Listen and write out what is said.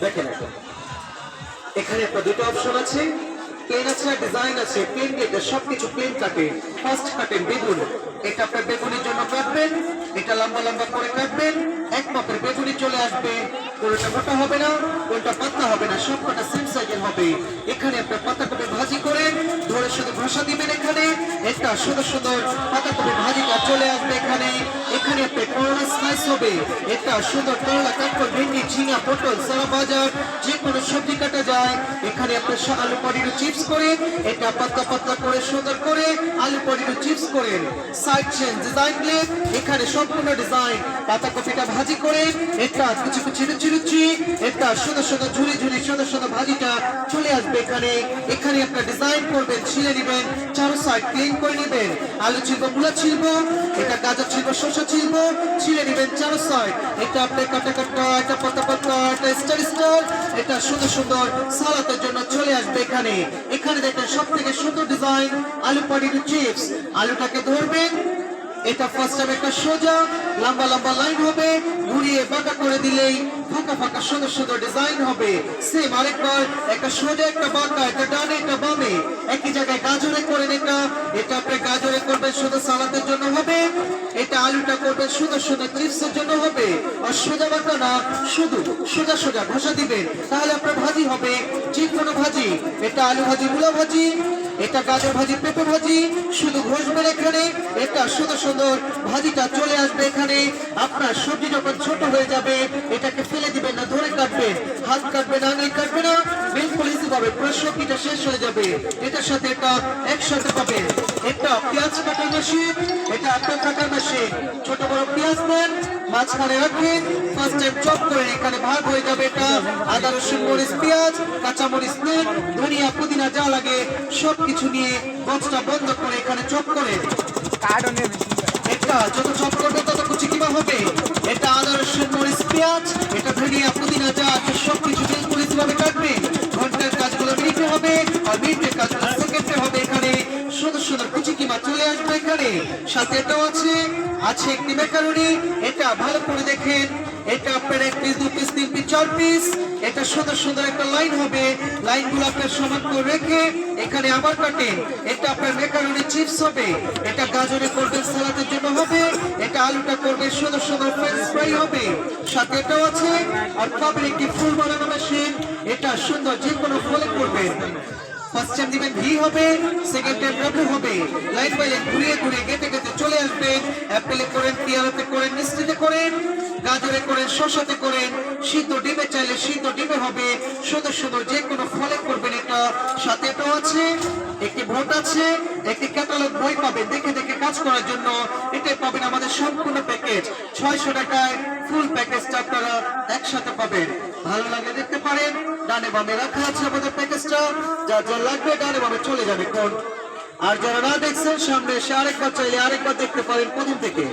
দেখেন এখানে একটা দুটো অপশন আছে, প্লেন আছে আর ডিজাইন আছে। প্লেন কেটে সবকিছু প্লেন কাটে। ফার্স্ট কাটেন বেগুন, এটা আপনার বেগুনের জন্য কাটবেন, এটা লম্বা লম্বা করে কাটবেন, এক মাপের বেগুনি চলে আসবে। কোনটা মোটা হবে না, কোনটা পাতলা হবে না, সবকটা সেম সাইজের হবে। এখানে আপনার পাতাকপি ভাজি করে ধরে শুধু ঘষা দিবেন। এখানে একটা সুন্দর সুন্দর পাতাকপি ভাজিটা চলে আসবে। এখানে এখানে আপনার করলা স্লাইস হবে। একটা সুন্দর করলা, কাঁকড়, ভেন্ডি, ঝিঙা, পটল, সারা বাজার যে কোনো সবজি কাটা যায়। এখানে আপনার আলু পটেটো চিপস করে এটা পাতলা পাতলা করে সুন্দর করে আলু পটেটো চিপস করেন। সাইড চেন ডিজাইন প্লেট, এখানে সম্পূর্ণ ডিজাইন পাতাকপিটা ভাজি করে এটা কিছু কিছু লুচি লুচি এটা সুন্দর সুন্দর ঝুলি ঝুলি সুন্দর সুন্দর ভাজিটা চলে আসবে। এখানে এখানে আপনার ডিজাইন করবেন, ছিলে নেবেন, চারো সাইড ক্লিন করে নেবেন। আলু ছিলবো, মূলা ছিলবো, এটা গাজর ছিলবো, শসা ছিলবো, ছিলে নেবেন চারো সাইড। এটা আপনার কাটা কাটা, এটা পাতা পাতা, এটা স্টার স্টার, এটা সুন্দর সুন্দর সালাদের জন্য চলে আসবে। এখানে এখানে দেখেন সব থেকে সুন্দর ডিজাইন আলু পটেটো চিপস। আলুটাকে ধরবেন, এটা ফার্স্ট টাইম একটা সোজা লম্বা লম্বা লাইন হবে, ঘুরিয়ে বাঁকা করে দিলেই ফাঁকা ফাঁকা সুন্দর সুন্দর ডিজাইন হবে। সেম আরেকবার একটা সোজা একটা বাঁকা, একটা ডানে একটা বামে, একই জায়গায় গাজরে করেন। এটা এটা আপনি গাজরে করবেন শুধু সালাদের জন্য হবে, এটা আলুটা করবেন সুন্দর সুন্দর চিপসের জন্য হবে। আর সোজা বাঁকা না, শুধু সোজা সোজা ঘষা দিবেন, তাহলে আপনার ভাজি হবে যে কোনো ভাজি। এটা আলু ভাজি, মূলা ভাজি, এটা গাজর ভাজি, পেঁপে ভাজি, শুধু ঘষবেন। এখানে এটা সুন্দর সুন্দর ভাজিটা চলে আসবে। এখানে আপনার সবজি যখন ছোট হয়ে যাবে এটাকে ফেলে দিবেন না, ধরে কাটবেন, হাত কাটবেন, আঙুল কাটবে না, বিলকুল ইজি পাবে। পুরো সবজিটা শেষ হয়ে যাবে। এটার সাথে এটা একসাথে পাবেন। এটা পেঁয়াজ কাটার মেশিন, এটা আপনার কাটার মেশিন। ছোট বড় পেঁয়াজ নেন, মাঝখানে রাখেন, ফার্স্ট টাইম চপ করে এখানে ভাগ হয়ে যাবে। এটা আদা রসুন মরিচ পেঁয়াজ কাঁচা মরিচ নেন, ধনিয়া পুদিনা যা লাগে সবকিছু নিয়ে বক্সটা বন্ধ করে এখানে চপ করে এটা যত চপ করবে তত কুচি কিমা হবে। এটা আদা রসুন মরিচ পেঁয়াজ, এটা ধনিয়া পুদিনা যা আছে সবকিছু বিলকুল ভাবে কাটবে। ঘন্টার কাজগুলো মিনিটে হবে আর মিনিটের কাজগুলো সেকেন্ডে হবে। এখানে সুন্দর সুন্দর কুচি কিমা চলে আসবে। এখানে সাথে এটাও আছে আছে একটি ম্যাকারনি, এটা ভালো করে দেখেন। এটা আপনার এক পিস, দু পিস, তিন পিস, চার পিস, এটা সুন্দর সুন্দর একটা লাইন হবে। লাইনগুলো আপনার সমান করে রেখে এখানে আবার কাটেন। এটা আপনার ম্যাকারনি চিপস হবে, এটা গাজরে করবেন সালাদের জন্য হবে, এটা আলুটা করবে সুন্দর সুন্দর ফ্রেঞ্চ ফ্রাই হবে। সাথে এটাও আছে আর পাবেন একটি ফুল বানানো মেশিন, এটা সুন্দর যে কোনো ফুলে করবেন। ফার্স্ট টাইম দিবেন ঘি হবে, সেকেন্ড টাইম রাবড়ি হবে। লাইন বাই লাইন ঘুরিয়ে ঘুরিয়ে গেটে গেটে চলে আসবেন। অ্যাপেলে করেন, পেয়ারাতে করেন, মিষ্টিতে করেন, গাজরে করেন, শসাতে করেন, সিদ্ধ ডিমে চাইলে সিদ্ধ ডিমে হবে। সুন্দর সুন্দর যে কোনো ফলে করবেন। এটা সাথে এটাও আছে একটি ভোট আছে, একটি ক্যাটালগ বই পাবেন দেখে দেখে কাজ করার জন্য। এটাই পাবেন আমাদের সম্পূর্ণ প্যাকেজ 600 টাকায়। ফুল প্যাকেজটা আপনারা একসাথে পাবেন। ভালো লাগলে দেখতে পারেন, ডানে বামে রাখা আছে আমাদের প্যাকেজটা, যা যা লাগবে ডানে বামে চলে যাবে কোন। আর যারা না দেখছেন সামনে এসে আরেকবার চাইলে আরেকবার দেখতে পারেন প্রথম থেকে।